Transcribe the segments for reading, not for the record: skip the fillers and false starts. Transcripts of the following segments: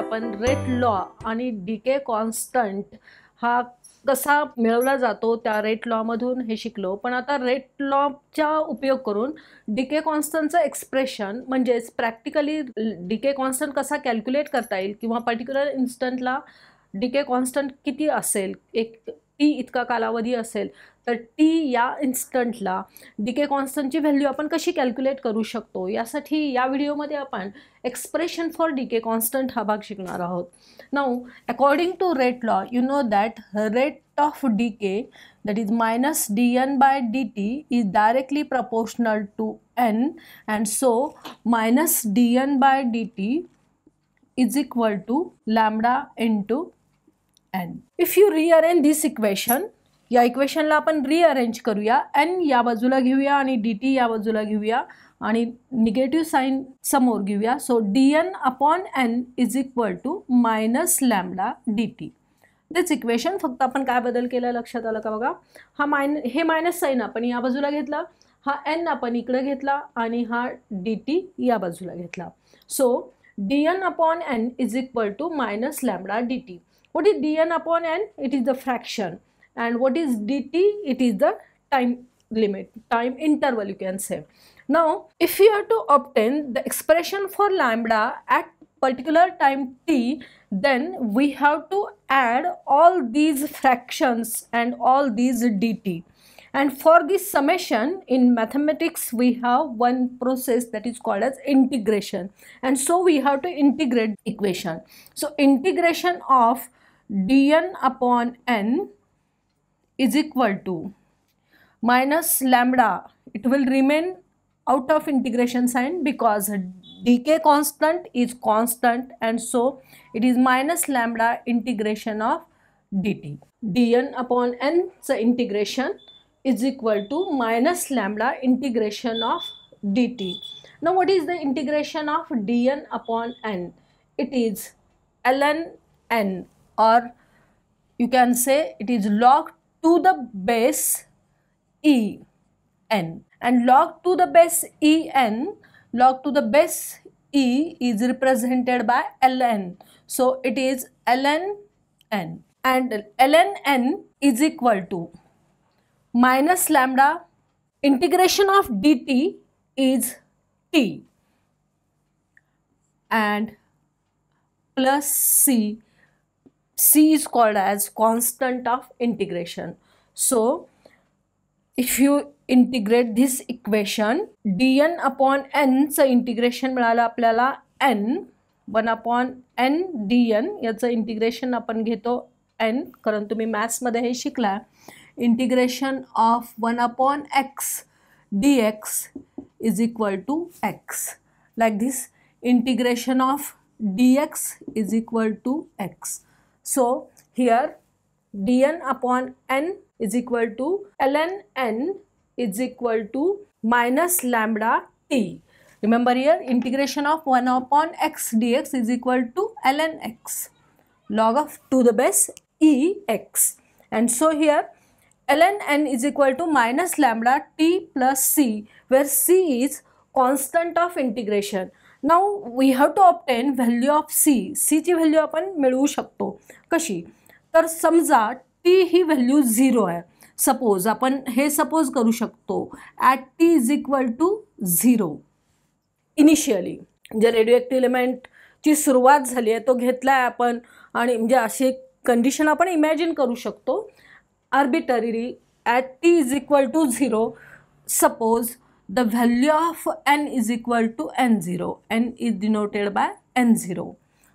आपण rate law आणि DK constant हा कसा मिळवला जातो त्या रेट लॉ मधून हे शिकलो। पण आता रेट लॉचा उपयोग करून डीके कॉन्स्टंटचं एक्सप्रेशन म्हणजेच प्रॅक्टिकली डीके कॉन्स्टंट कसा कॅल्क्युलेट करता येईल किंवा पर्टिक्युलर इन्स्टंटला डीके कॉन्स्टंट किती असेल, एक टी इतका कालावधी असेल तर टी या इन्स्टंटला डीके कॉन्स्टंटची व्हॅल्यू आपण कशी कॅल्क्युलेट करू शकतो, यासाठी या व्हिडिओमध्ये आपण एक्सप्रेशन फॉर डीके कॉन्स्टंट हा भाग शिकणार आहोत। Now according to rate law you know that rate of decay, that is minus dn by dt, is directly proportional to n, and so minus dn by dt is equal to lambda into n. If you rearrange this equation, या इक्वेशनला आपण rearrange करूया, n या बाजूला घेऊया आणि dt या बाजूला घेऊया आणि निगेटिव्ह साइन समोर घेऊया। So dn upon n is equal to minus lambda dt. This equation फक्त आपण काय बदल केला लक्षात आलं का बघा, हा हे मायनस साइन आपण या बाजूला घेतला, हा n आपण इकडे घेतला आणि हा dt या बाजूला घेतला। So dn upon n is equal to minus lambda dt. What is dn upon n? It is the fraction, and what is dt? It is the time limit, time interval you can say. Now if you have to obtain the expression for lambda at particular time t, then we have to add all these fractions and all these dt, and for this summation in mathematics we have one process that is called as integration, and so we have to integrate equation. So integration of dn upon n is equal to minus lambda, it will remain out of integration sign because dk constant is constant, and so it is minus lambda integration of dt. dn upon n so integration is equal to minus lambda integration of dt. Now what is the integration of dn upon n? It is ln n, or you can say it is log to the base e n, and log to the base e n, log to the base e is represented by ln, so it is ln n, and ln n is equal to minus lambda integration of dt is t, and plus c. C is called as constant of integration. So if you integrate this equation, dn upon n चं integration मिळालं आपल्याला n, 1 upon n dn याचं integration आपण घेतो n, कारण तुम्ही maths मध्ये हे शिकला, integration of 1 upon x dx is equal to x, like this integration of dx is equal to x. So here dn upon n is equal to ln n is equal to minus lambda t. Remember here integration of 1 upon x dx is equal to ln x, log of to the base e x, and so here ln n is equal to minus lambda t plus c, where c is constant of integration. Now we have to obtain value of c. c ची value आपण मिळवू शकतो कशी, तर समजा t ही value 0 आहे, suppose आपण हे सपोज करू शकतो at t is equal to 0 initially, जे रेडिओएक्टिव्ह एलिमेंटची सुरुवात झाली आहे तो घेतला आहे आपण, आणि म्हणजे अशी कंडिशन आपण इमॅजिन करू शकतो arbitrarily at t is equal to 0. Suppose the value of n is equal to n0, n is denoted by n0,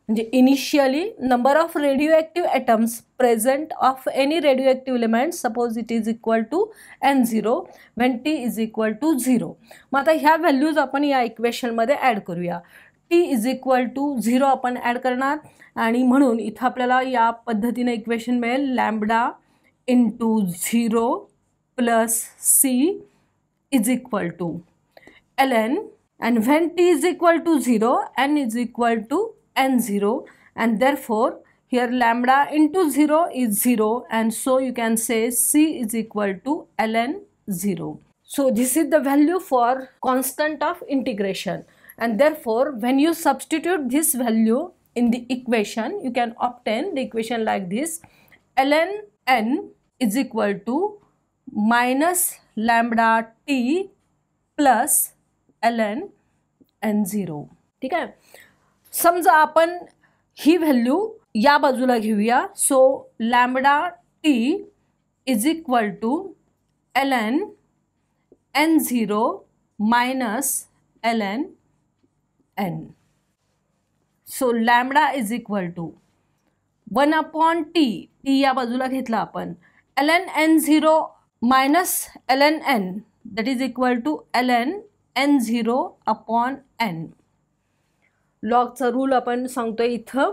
म्हणजे initially number of radioactive atoms present of any radioactive element, suppose it is equal to n0 when t is equal to 0. मग आता ह्या values आपण या equation मध्ये add करूया, t is equal to 0 आपण add करणार, आणि म्हणून इथं आपल्याला या पद्धतीने इक्वेशन मिळेल lambda into 0 plus c is equal to ln, and when t is equal to 0 n is equal to n0, and therefore here lambda into 0 is 0, and so you can say c is equal to ln 0. So this is the value for constant of integration, and therefore when you substitute this value in the equation, you can obtain the equation like this: ln n is equal to minus lambda t plus ln n0. ठीक आहे. समजा आपण ही value या बाजूला घेऊया. So lambda t is equal to ln n0 minus ln n. So lambda is equal to 1/t, t या बाजूला घेतला आपण, ln n0 minus ln n, that is equal to ln n0 upon n. लॉगचा rule आपण सांगतोय इथं,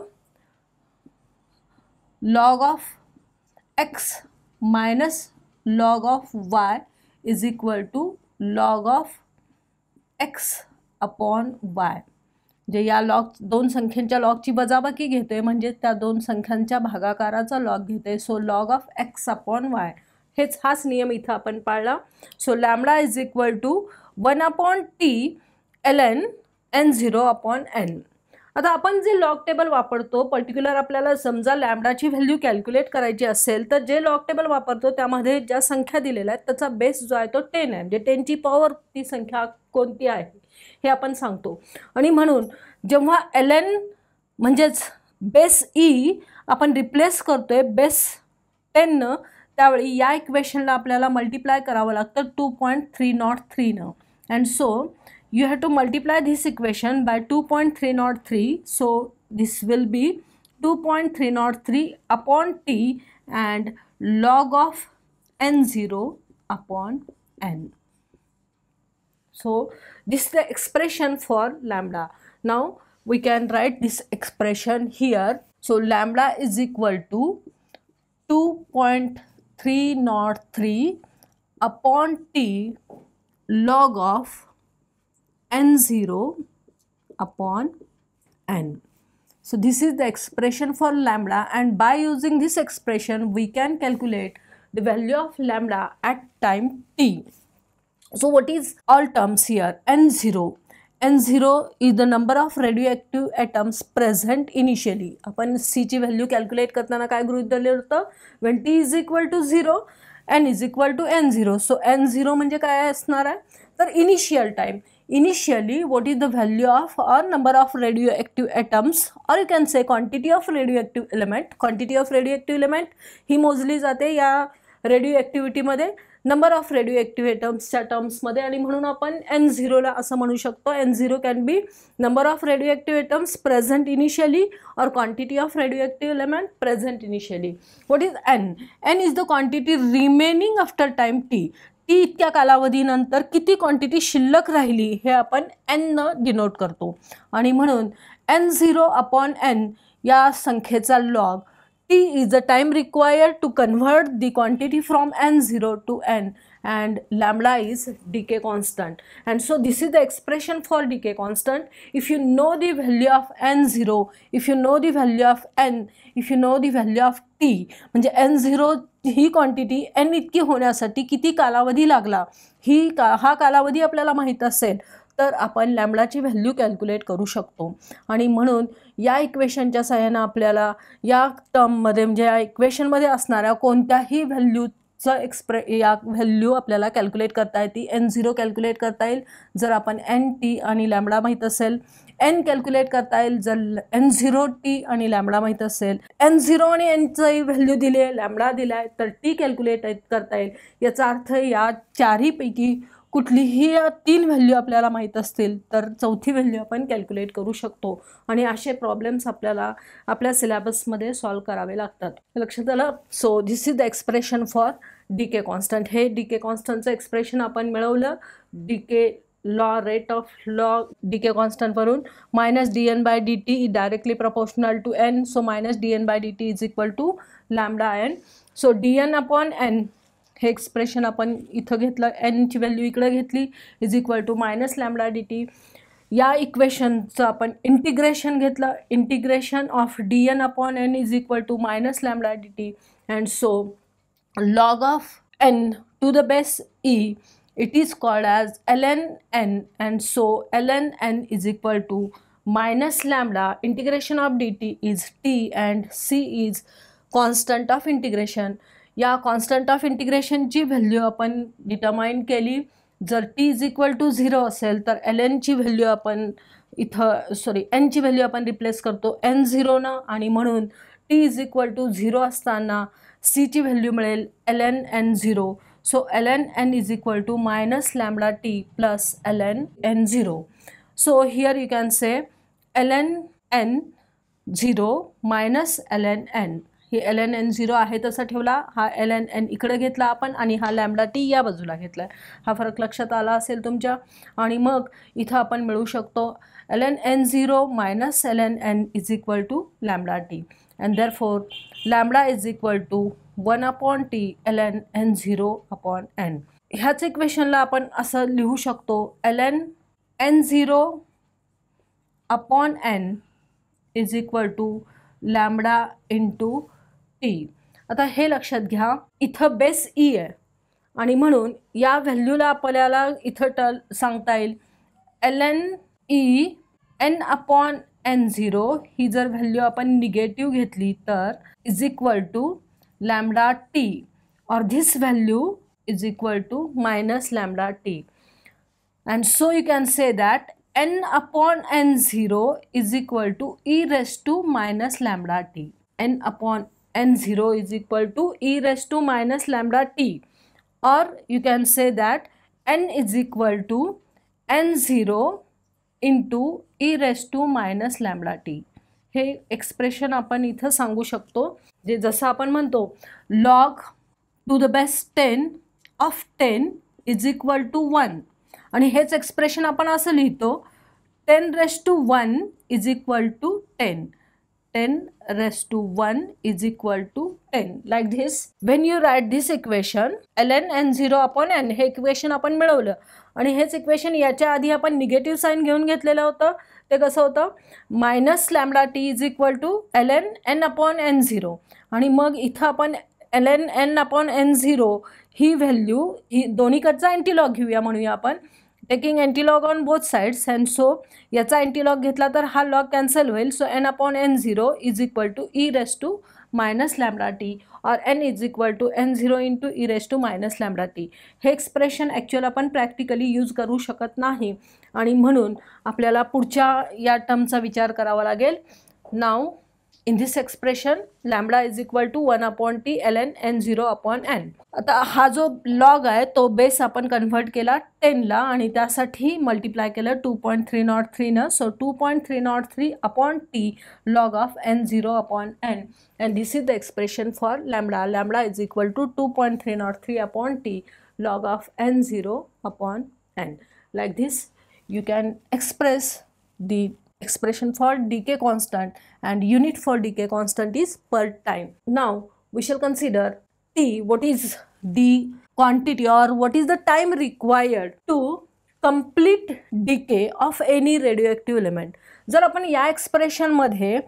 log of x minus log of y is equal to log of x upon y. जे या लॉग दोन संख्यांच्या लॉगची वजाबाकी घेतोय म्हणजे त्या दोन संख्यांच्या भागाकाराचा लॉग घेतोय. So log of x upon y, हाच नियम इथं आपण पाळला. So lambda is equal to 1/t ln n0 upon n. आता आपण जे लॉग टेबल वापरतो पर्टिक्युलर, आपल्याला समजा लॅम्बडाची व्हॅल्यू कॅल्क्युलेट करायची असेल तर जे लॉग टेबल वापरतो त्यामध्ये ज्या संख्या दिलेल्या आहेत त्याचा बेस जो आहे तो 10 आहे. म्हणजे 10 ची पॉवर ती संख्या कोणती आहे हे आपण सांगतो. आणि म्हणून जेव्हा ln म्हणजेच बेस ई आपण रिप्लेस करतोय बेस 10 त्यावेळी या इक्वेशनला आपल्याला मल्टिप्लाय करावं लागतं 2.303 and so you have to multiply this equation by 2.303. so this will be 2.303 upon t and log of n0 upon n. So this is the expression for lambda. Now we can write this expression here. So lambda is equal to 2.303 upon t log of n0 upon n. So this is the expression for lambda, and by using this expression we can calculate the value of lambda at time t. So what is all terms here? n0 is the number of radioactive atoms present initially. आपण c ची value calculate करताना काय गृहीत धरलं होतं? when t is equal to 0 n is equal to n0. so n0 म्हणजे काय असणार आहे तर initial time. Initially, what is the value of or number of radioactive atoms, or you can say quantity of radioactive element. Quantity of radioactive element ही मोजली जाते या radio मध्ये number of radio एटम्सच्या टर्म्समध्ये, आणि म्हणून आपण n0 ला असं म्हणू शकतो. n0 can be number of radio atoms present initially और quantity of radio element present initially. What is n? n is the quantity remaining after time t. T इतक्या कालावधीनंतर किती क्वांटिटी शिल्लक राहिली हे आपण n न डिनोट करतो. आणि म्हणून n0 अपॉन n या संख्येचा log t is the time required to convert the quantity from n0 to n, and lambda is decay constant. And so this is the expression for decay constant. If you know the value of n0, if you know the value of n, if you know the value of t, म्हणजे n0 ही quantity n इतकी होण्यासाठी किती कालावधी लागला हा कालावधी आपल्याला माहीत असेल तर आपण लॅम्बडाची व्हॅल्यू कॅल्क्युलेट करू शकतो. आणि म्हणून या इक्वेशनच्या सहाय्याने आपल्याला या टर्ममध्ये म्हणजे या इक्वेशनमध्ये असणाऱ्या कोणत्याही व्हॅल्यूचं या व्हॅल्यू आपल्याला कॅल्क्युलेट करता येते. n0 कॅल्क्युलेट करता येईल जर आपण n आणि लॅम्बडा माहीत असेल. n कॅल्क्युलेट करता येईल जर n0 t आणि लॅम्बडा माहीत असेल. n0 आणि nची व्हॅल्यू दिली आहे, लॅम्बडा दिला आहे, तर t कॅल्क्युलेट करता येईल. याचा अर्थ या चारहीपैकी कुठलीही 3 व्हॅल्यू आपल्याला माहीत असतील तर चौथी व्हॅल्यू आपण कॅल्क्युलेट करू शकतो. आणि असे प्रॉब्लेम्स आपल्याला आपल्या सिलेबसमध्ये सॉल्व करावे लागतात. लक्षात आलं? So this is the expression for decay constant. हे डीके कॉन्स्टंटचं एक्सप्रेशन आपण मिळवलं decay law rate of law decay constant वरून minus dn/dt directly proportional to n. So minus dn/dt is equal to lambda n. So dn upon n हे expression आपण इथं घेतलं, n ची व्हॅल्यू इकडे घेतली is equal to minus lambda dt. या इक्वेशनचं आपण इंटिग्रेशन घेतलं, integration of dn upon n is equal to minus lambda dt. And so log of n to the base e it is called as ln n, and so ln n is equal to minus lambda integration of dt is t and c is constant of integration. या constant of इंटिग्रेशनची value आपण determine केली. जर t is equal to 0 असेल तर ln ची value आपण इथं n ची व्हॅल्यू आपण रिप्लेस करतो n0 ना, आणि म्हणून t इज इक्वल टू 0 असताना c ची व्हॅल्यू मिळेल ln n0. So ln n is equal to minus lambda t plus ln n0. So here you can say ln n0 minus ln n. हे ln n0 आहे तसा ठेवला, हा ln n इकडे घेतला आपण आणि हा लॅम्बडा टी या बाजूला घेतला. हा फरक लक्षात आला असेल तुमच्या. आणि मग इथं आपण मिळवू शकतो ln n0 minus ln n is equal to lambda t, and therefore lambda is equal to 1/t ln n0 upon n. ह्याच इक्वेशनला आपण असं लिहू शकतो ln n0 upon n is equal to lambda into t. आता हे लक्षात घ्या, इथं बेस ई आहे आणि म्हणून या व्हॅल्यूला आपल्याला इथं सांगता येईल ln e n upon n0. ही जर व्हॅल्यू आपण निगेटिव्ह घेतली तर is equal to lambda t, और this value is equal to minus lambda t. And so you can say that n upon n0 is equal to e raised to minus lambda t. n upon n0 is equal to e raised to minus lambda t, or you can say that n is equal to n0 into e raised to minus lambda t. हे expression आपण इथं सांगू शकतो, जे जसं आपण म्हणतो log to the base 10 of 10 is equal to 1. आणि हेच एक्सप्रेशन आपण असं लिहितो 10 raised to 1 is equal to 10. 10 raised to 1 is equal to 10. Like this, when you write this equation ln n0 upon n, हे इक्वेशन आपण मिळवलं. आणि हेच इक्वेशन याच्या आधी आपण निगेटिव्ह साइन घेऊन घेतलेलं होतं. ते कसं होतं minus lambda t is equal to ln n upon n0. आणि मग इथं आपण ln n अपॉन n0 ही व्हॅल्यू, ही दोन्हीकडचा अँटीलॉग घेऊया म्हणूया आपण, taking antilog on both sides. And so याचा एंटीलॉग घेतला तर हा लॉग कॅन्सल होईल. सो n upon n0 is equal to e raise to minus lambda t, और n is equal to n0 into e raise to minus lambda T. हे expression actual आपण practically use करू शकत नाही आणि म्हणून आपल्याला पुढच्या या टर्मचा विचार करावा लागेल. नाव in this expression lambda is equal to 1/t ln n0 upon n. आता हा जो लॉग आहे तो बेस आपण कन्वर्ट केला 10 ला आणि त्यासाठी मल्टिप्लाय केलं 2.303 न. So 2.303 upon t log of n0 upon n, and this is the expression for lambda. Lambda is equal to 2.303 upon t log of n0 upon n. Like this you can express the expression for decay constant, and unit for decay constant is per time. Now we shall consider t, what is the quantity or what is the time required to complete decay of any radioactive element. जर आपण या expression मध्ये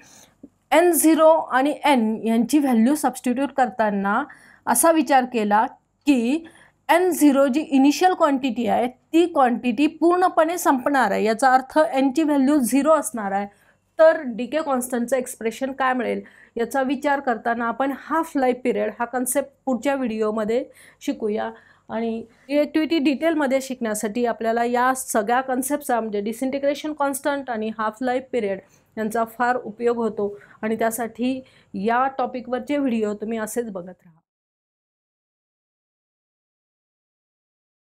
n0 आणि n यांची value substitute करताना असा विचार केला की n0 जी इनिशियल क्वांटिटी आहे ती क्वांटिटी पूर्णपणे संपणार आहे, याचा अर्थ n ची व्हॅल्यू 0 असणार आहे, तर डिके कॉन्स्टंटचं एक्सप्रेशन काय मिळेल याचा विचार करताना आपण हाफ लाईफ पिरियड हा कन्सेप्ट पुढच्या व्हिडिओमध्ये शिकूया. आणि रिएक्टिव्हिटी डिटेलमध्ये शिकण्यासाठी आपल्याला या सगळ्या कन्सेप्टचा म्हणजे डिसइंटिग्रेशन कॉन्स्टंट आणि हाफ लाईफ पिरियड यांचा फार उपयोग होतो, आणि त्यासाठी या टॉपिकवरचे व्हिडिओ तुम्ही असेच बघत राहा.